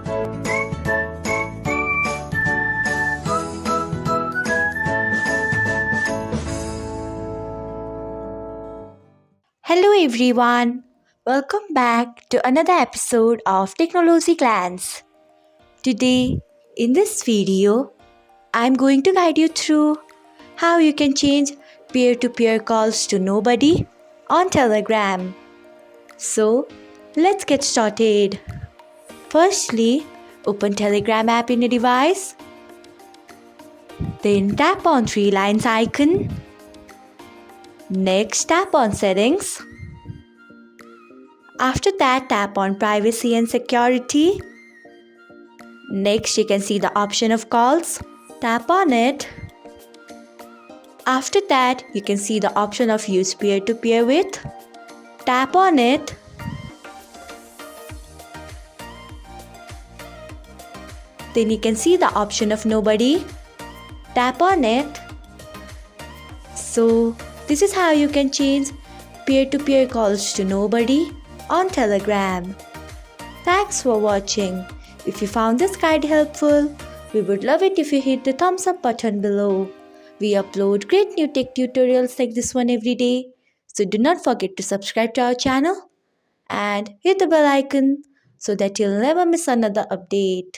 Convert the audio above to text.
Hello everyone, welcome back to another episode of Technology Glance. Today, in this video, I'm going to guide you through how you can change peer to peer calls to nobody on Telegram. So, let's get started. Firstly, open Telegram app in your device. Then tap on three lines icon. Next, tap on settings. After that, tap on privacy and security. Next, you can see the option of calls. Tap on it. After that, you can see the option of use peer-to-peer with. Tap on it. Then you can see the option of nobody. Tap on it. So, this is how you can change peer-to-peer calls to nobody on Telegram. Thanks for watching. If you found this guide helpful, we would love it if you hit the thumbs up button below. We upload great new tech tutorials like this one every day, so do not forget to subscribe to our channel and hit the bell icon so that you'll never miss another update.